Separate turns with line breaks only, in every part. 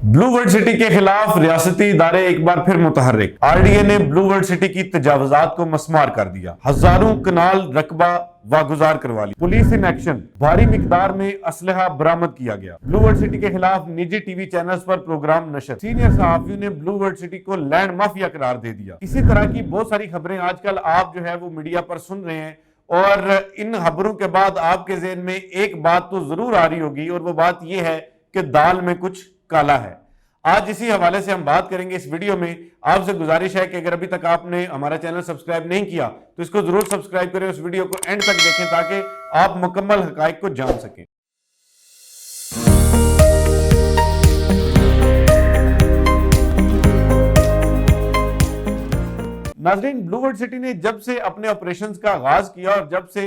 Blue world city के खिलाफ रियासती इदारे एक बार फिर मुतहर्रिक। आरडीए ने ब्लू वर्ल्ड सिटी की तजावुजात को मस्मार कर दिया। हजारों कनाल रकबा वागुजार करवा ली। पुलिस इन एक्शन, भारी मिकदार में असलहा बरामद किया गया। ब्लू वर्ल्ड सिटी के खिलाफ निजी टीवी चैनल्स पर प्रोग्राम नशर। सीनियर सहाफियों ने ब्लू वर्ल्ड सिटी को लैंड माफिया करार दे दिया। इसी तरह की बहुत सारी खबरें आजकल आप जो है वो मीडिया पर सुन रहे हैं, और इन खबरों के बाद आपके ज़हन में एक बात तो जरूर आ रही होगी, और वो बात यह है कि दाल में कुछ काला है। आज इसी हवाले से हम बात करेंगे इस वीडियो में। आपसे गुजारिश है कि अगर अभी तक आपने हमारा चैनल सब्सक्राइब नहीं किया तो इसको जरूर सब्सक्राइब करें, उस वीडियो को एंड तक देखें ताकि आप मुकम्मल हकाइक को जान सकें। नाज़रीन, ब्लू वर्ल्ड सिटी ने जब से अपने ऑपरेशंस का आगाज किया और जब से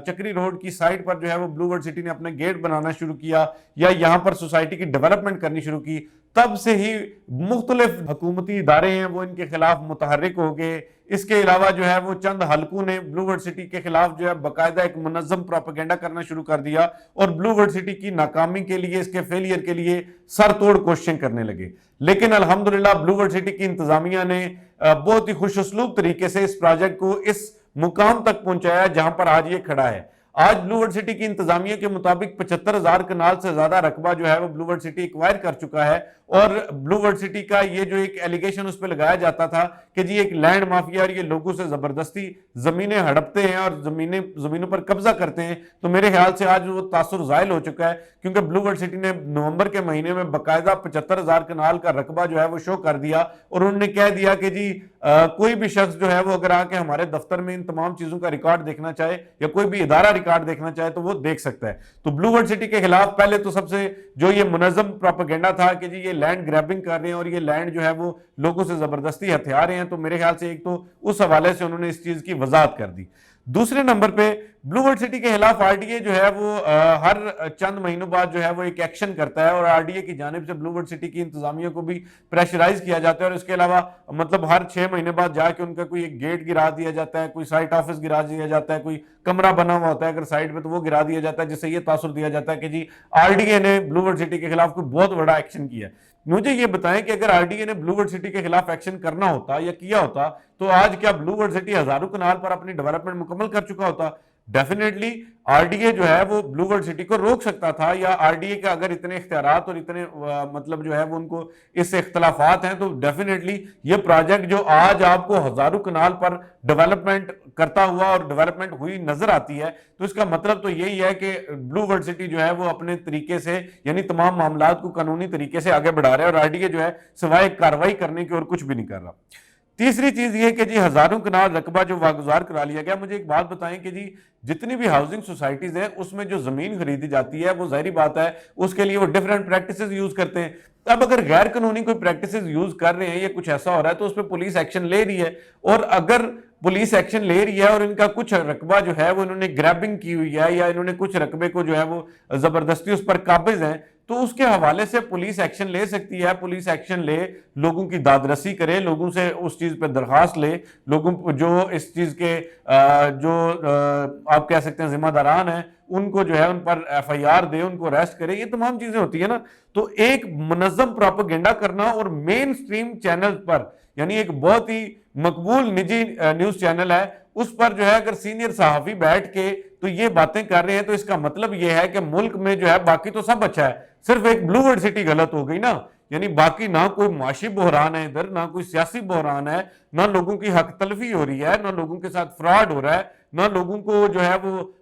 चक्री रोड की साइड पर जो है वो ब्लू वर्ल्ड सिटी ने अपने गेट बनाना शुरू किया या यहाँ पर सोसाइटी की डेवलपमेंट करनी शुरू की, तब से ही मुख्तलिफ हुकूमती इदारे हैं वो इनके खिलाफ मुतहर्रिक हो गए। इसके अलावा जो है वो चंद हलकों ने ब्लू वर्ल्ड सिटी के खिलाफ जो है बाकायदा एक मुनज़्ज़म प्रोपेगेंडा करना शुरू कर दिया और ब्लू वर्ल्ड सिटी की नाकामी के लिए, इसके फेलियर के लिए सर तोड़ कोशिशें करने लगे। लेकिन अल्हम्दुलिल्लाह ब्लू वर्ल्ड सिटी की इंतजामिया ने बहुत ही खुश उसलूब तरीके से इस प्रोजेक्ट को इस मुकाम तक पहुंचाया जहां पर आज ये खड़ा है। आज ब्लू वर्ल्ड सिटी की इंतजामिया के मुताबिक 75,000 कनाल से ज्यादा रकबा जो है वो ब्लू वर्ल्ड सिटी एक्वायर कर चुका है। और ब्लू वर्ल्ड सिटी का ये जो एक एलिगेशन उस पर लगाया जाता था कि जी एक लैंड माफिया और ये लोगों से जबरदस्ती जमीनें हड़पते हैं और जमीनों पर कब्जा करते हैं, तो मेरे ख्याल से आज वो तासुर ज़ायल हो चुका है, क्योंकि ब्लू वर्ल्ड सिटी ने नवंबर के महीने में बाकायदा 75,000 कनाल का रकबा जो है वो शो कर दिया और उन्होंने कह दिया कि जी कोई भी शख्स जो है वो अगर आके हमारे दफ्तर में इन तमाम चीजों का रिकॉर्ड देखना चाहे या कोई भी इदारा रिकॉर्ड देखना चाहे तो वो देख सकता है। तो ब्लू वर्ल्ड सिटी के खिलाफ पहले तो सबसे जो ये मुनज़्ज़म प्रोपेगेंडा था कि जी ये लैंड ग्रैबिंग कर रहे हैं और ये लैंड जो है वो लोगों से जबरदस्ती हथिया रहे हैं, तो मेरे ख्याल से एक तो उस हवाले से उन्होंने इस चीज की वजाहत कर दी। दूसरे नंबर पे ब्लू वर्ल्ड सिटी के खिलाफ आरडीए जो है वो हर चंद महीनों बाद जो है वो एक एक्शन करता है और आरडीए की जानिब से ब्लू वर्ल्ड सिटी की इंतजामिया को भी प्रेशराइज किया जाता है और इसके अलावा मतलब हर 6 महीने बाद जाके उनका कोई एक गेट गिरा दिया जाता है, कोई साइट ऑफिस गिरा दिया जाता है, कोई कमरा बना हुआ होता है अगर साइड में तो वो गिरा दिया जाता है, जिससे ये तासुर दिया जाता है कि जी आरडीए ने ब्लू वर्ल्ड सिटी के खिलाफ कोई बहुत बड़ा एक्शन किया। मुझे ये बताएं कि अगर आरडीए ने ब्लू वर्ल्ड सिटी के खिलाफ एक्शन करना होता या किया होता तो आज क्या ब्लू वर्ल्ड सिटी हजारों कनाल पर अपनी डेवलपमेंट मुकम्मल कर चुका होता? डेफिनेटली आरडीए जो है वो ब्लू वर्ल्ड सिटी को रोक सकता था, या आरडीए के अगर इतने इख्तियारात और इतने मतलब जो है वो उनको इससे इख्तलाफात हैं तो डेफिनेटली ये प्रोजेक्ट जो आज आपको हजारों कनाल पर डेवलपमेंट करता हुआ और डेवलपमेंट हुई नजर आती है, तो इसका मतलब तो यही है कि ब्लू वर्ल्ड सिटी जो है वो अपने तरीके से यानी तमाम मामलात को कानूनी तरीके से आगे बढ़ा रहा है और आरडीए जो है सिवाय कार्रवाई करने की और कुछ भी नहीं कर रहा। तीसरी चीज ये कि जी हजारों कनाल रकबा जो वागुजार करा लिया गया। मुझे एक बात बताएं कि जी जितनी भी हाउसिंग सोसाइटीज हैं उसमें जो जमीन खरीदी जाती है वो जाहिर बात है उसके लिए वो डिफरेंट प्रैक्टिसेस यूज करते हैं। अब अगर गैर कानूनी कोई प्रैक्टिसेस यूज कर रहे हैं या कुछ ऐसा हो रहा है तो उस पर पुलिस एक्शन ले रही है, और अगर पुलिस एक्शन ले रही है और इनका कुछ रकबा जो है वो इन्होंने ग्रैबिंग की हुई है या इन्होंने कुछ रकबे को जो है वो जबरदस्ती उस पर काबिज हैं, तो उसके हवाले से पुलिस एक्शन ले सकती है। पुलिस एक्शन ले, लोगों की दादरसी करे, लोगों से उस चीज पे दरखास्त ले, लोगों जो इस चीज के आप कह सकते हैं जिम्मेदारान हैं उनको जो है उन पर एफआईआर दे, उनको अरेस्ट करे, ये तमाम चीजें होती है ना। तो एक मुनज़्ज़म प्रोपेगेंडा करना और मेन स्ट्रीम चैनल पर यानी एक बहुत ही मकबूल निजी न्यूज चैनल है उस पर जो है अगर सीनियर सहाफी बैठ के तो ये बातें कर रहे हैं तो इसका मतलब ये है कि मुल्क में जो है बाकी तो सब अच्छा है, सिर्फ एक ब्लू वर्ल्ड सिटी गलत हो गई ना। यानी बाकी ना कोई माशी बहरान है इधर, ना कोई सियासी बहरान है, ना लोगों की हक तलफी हो रही है, ना लोगों के साथ फ्रॉड हो रहा है, ना लोगों को जो है वो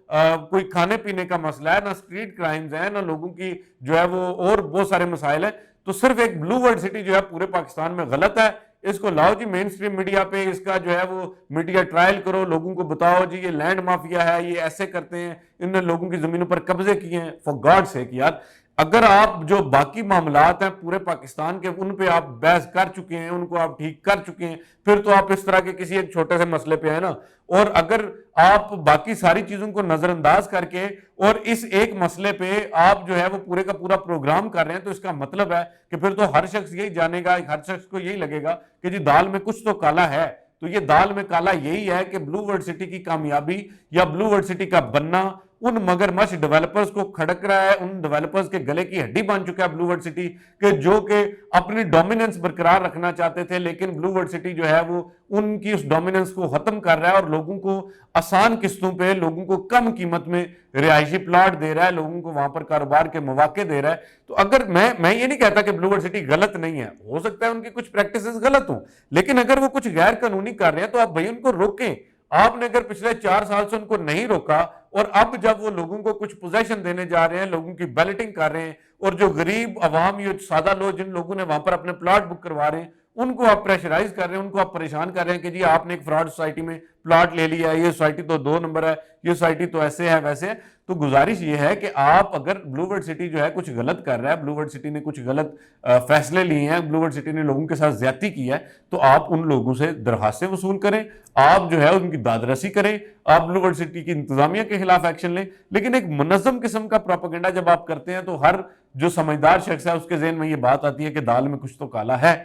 कोई खाने पीने का मसला है, ना स्ट्रीट क्राइम्स है, ना लोगों की जो है वो और बहुत सारे मसाइल है। तो सिर्फ एक ब्लू वर्ल्ड सिटी जो है पूरे पाकिस्तान में गलत है। इसको लाओ जी मेन स्ट्रीम मीडिया पे, इसका जो है वो मीडिया ट्रायल करो, लोगों को बताओ जी ये लैंड माफिया है, ये ऐसे करते हैं, इन्होंने लोगों की जमीनों पर कब्जे किए हैं। फॉर गॉड सेक यार, अगर आप जो बाकी मामलात हैं पूरे पाकिस्तान के उन पे आप बहस कर चुके हैं, उनको आप ठीक कर चुके हैं, फिर तो आप इस तरह के किसी एक छोटे से मसले पे है ना। और अगर आप बाकी सारी चीजों को नजरअंदाज करके और इस एक मसले पे आप जो है वो पूरे का पूरा प्रोग्राम कर रहे हैं, तो इसका मतलब है कि फिर तो हर शख्स यही जानेगा, हर शख्स को यही लगेगा कि जी दाल में कुछ तो काला है। तो ये दाल में काला यही है कि ब्लू वर्ल्ड सिटी की कामयाबी या ब्लू वर्ल्ड सिटी का बनना उन मगरमच्छ डेवलपर्स को खड़क रहा है, उन डेवलपर्स के गले की हड्डी बन चुका है ब्लू वर्ल्ड सिटी के, जो कि अपनी डोमिनेंस बरकरार रखना चाहते थे, लेकिन ब्लू वर्ल्ड सिटी जो है वो उनकी उस डोमिनेंस को खत्म कर रहा है और लोगों को आसान किस्तों पे, लोगों को कम कीमत में रिहायशी प्लॉट दे रहा है, लोगों को वहां पर कारोबार के मौके दे रहा है। तो अगर मैं ये नहीं कहता कि ब्लू वर्ल्ड सिटी गलत नहीं है, हो सकता है उनकी कुछ प्रैक्टिसेस गलत हो, लेकिन अगर वो कुछ गैर कानूनी कर रहे हैं तो आप भाई उनको रोकें। आपने अगर पिछले 4 साल से उनको नहीं रोका और अब जब वो लोगों को कुछ पोजेशन देने जा रहे हैं, लोगों की बैलेटिंग कर रहे हैं और जो गरीब अवाम, ये सादा लोग जिन लोगों ने वहां पर अपने प्लॉट बुक करवा रहे हैं, उनको आप प्रेशराइज कर रहे हैं, उनको आप परेशान कर रहे हैं कि जी आपने एक फ्रॉड सोसाइटी में प्लॉट ले लिया है, ये सोसाइटी तो 2 नंबर है, ये सोसाइटी तो ऐसे है वैसे है। तो गुजारिश ये है कि आप, अगर ब्लू वर्ल्ड सिटी जो है कुछ गलत कर रहा है, ब्लू वर्ल्ड सिटी ने कुछ गलत फैसले लिए हैं, ब्लू वर्ल्ड सिटी ने लोगों के साथ ज्यादती की है, तो आप उन लोगों से दरखास्तें वसूल करें, आप जो है उनकी दादरसी करें, आप ब्लू वर्ल्ड सिटी की इंतजामिया के खिलाफ एक्शन लें। लेकिन एक मुनज़्ज़म किस्म का प्रोपेगेंडा जब आप करते हैं तो हर जो समझदार शख्स है उसके ज़हन में ये बात आती है कि दाल में कुछ तो काला है।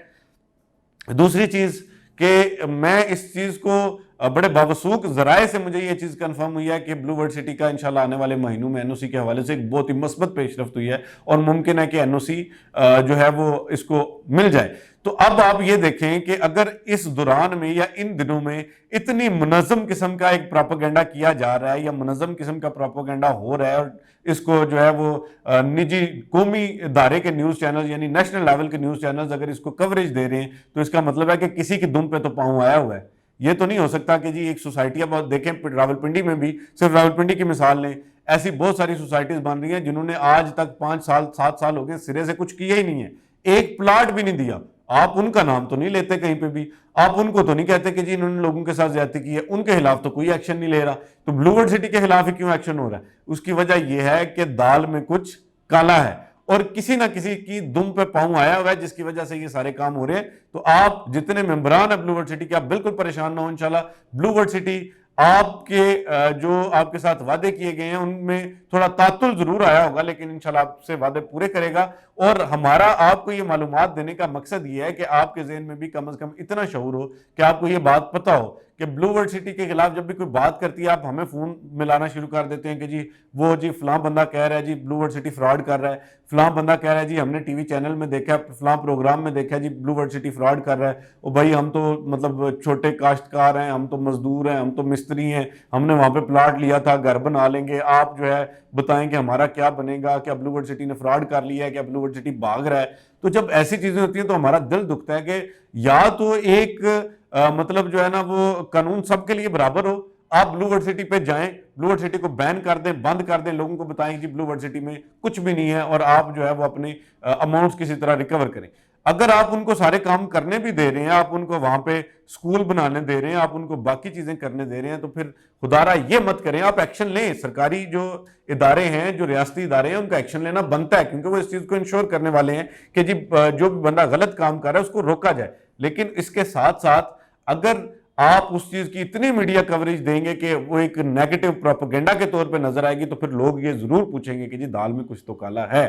दूसरी चीज कि मैं इस चीज को बड़े बावसूख जराए से मुझे ये चीज कंफर्म हुई है कि ब्लू वर्ल्ड सिटी का इंशाल्लाह आने वाले महीनों में एनओसी के हवाले से एक बहुत ही मस्बत पेशरफ्त हुई है और मुमकिन है कि एनओसी जो है वो इसको मिल जाए। तो अब आप ये देखें कि अगर इस दौरान में या इन दिनों में इतनी मुनज़्ज़म किस्म का एक प्रोपेगेंडा किया जा रहा है या मुनज़्ज़म किस्म का प्रोपेगेंडा हो रहा है और इसको जो है वो निजी कौमी इदारे के न्यूज़ चैनल यानी नेशनल लेवल के न्यूज़ चैनल्स अगर इसको कवरेज दे रहे हैं तो इसका मतलब है कि किसी की दुम पे तो पाँव आया हुआ है। ये तो नहीं हो सकता कि जी एक सोसाइटी, अब देखें रावलपिंडी में भी, सिर्फ रावलपिंडी की मिसाल लें, ऐसी बहुत सारी सोसाइटीज बन रही हैं जिन्होंने आज तक 5 साल 7 साल हो गए सिरे से कुछ किया ही नहीं है, एक प्लाट भी नहीं दिया। आप उनका नाम तो नहीं लेते कहीं पे भी, आप उनको तो नहीं कहते कि जी इन्होंने लोगों के साथ ज्यादती की है, उनके खिलाफ तो कोई एक्शन नहीं ले रहा। तो ब्लू वर्ल्ड सिटी के खिलाफ ही क्यों एक्शन हो रहा है? उसकी वजह यह है कि दाल में कुछ काला है और किसी ना किसी की दुम पे पाँव आया हुआ है जिसकी वजह से ये सारे काम हो रहे हैं। तो आप जितने मेंबरान है ब्लू वर्ल्ड सिटी के, आप बिल्कुल परेशान ना हो। इंशाल्लाह ब्लू वर्ल्ड सिटी आपके जो आपके साथ वादे किए गए हैं उनमें थोड़ा तातुल जरूर आया होगा, लेकिन इंशाल्लाह आपसे वादे पूरे करेगा। और हमारा आपको ये मालूमात देने का मकसद ये है कि आपके ज़हन में भी कम से कम इतना शऊर हो कि आपको ये बात पता हो कि ब्लू वर्ल्ड सिटी के खिलाफ जब भी कोई बात करती है आप हमें फ़ोन मिलाना शुरू कर देते हैं कि जी वो जी फलां बंदा कह रहा है जी ब्लू वर्ल्ड सिटी फ्रॉड कर रहा है, फलां बंदा कह रहा है जी हमने टीवी चैनल में देखा, फलां प्रोग्राम में देखा जी ब्लू वर्ल्ड सिटी फ्रॉड कर रहा है। और भाई हम तो मतलब छोटे काश्तकार हैं, हम तो मजदूर हैं, हम तो मिस्त्री हैं, हमने वहाँ पे प्लाट लिया था, घर बना लेंगे, आप जो है बताएं कि हमारा क्या बनेगा, क्या ब्लू वर्ल्ड सिटी ने फ्रॉड कर लिया है, क्या ब्लू वर्ल्ड सिटी भाग रहा है। तो जब ऐसी चीजें होती हैं तो हमारा दिल दुखता है कि या तो एक मतलब जो है ना वो कानून सबके लिए बराबर हो, आप ब्लू वर्ल्ड सिटी पे जाएं, ब्लू वर्ल्ड सिटी को बैन कर दें, बंद कर दें, लोगों को बताएं कि ब्लू वर्ल्ड सिटी में कुछ भी नहीं है और आप जो है वो अपने अमाउंट्स किसी तरह रिकवर करें। अगर आप उनको सारे काम करने भी दे रहे हैं, आप उनको वहां पे स्कूल बनाने दे रहे हैं, आप उनको बाकी चीजें करने दे रहे हैं, तो फिर खुदारा ये मत करें, आप एक्शन लें। सरकारी जो इदारे हैं, जो रियासती इदारे हैं, उनका एक्शन लेना बनता है क्योंकि वो इस चीज को इंश्योर करने वाले हैं कि जी जो भी बंदा गलत काम कर रहा है उसको रोका जाए। लेकिन इसके साथ साथ अगर आप उस चीज की इतनी मीडिया कवरेज देंगे कि वो एक नेगेटिव प्रोपेगेंडा के तौर पे नजर आएगी तो फिर लोग ये जरूर पूछेंगे कि जी दाल में कुछ तो काला है।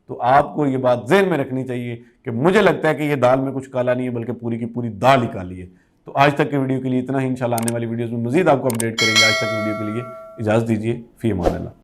तो आपको ये बात ज़हन में रखनी चाहिए कि मुझे लगता है कि ये दाल में कुछ काला नहीं है बल्कि पूरी की पूरी दाल ही काली है। तो आज तक के वीडियो के लिए इतना ही। इंशाल्लाह आने वाली वीडियोस में मजीद आपको अपडेट करेंगे। आज तक वीडियो के लिए इजाज़त दीजिए। फी अमान अल्लाह।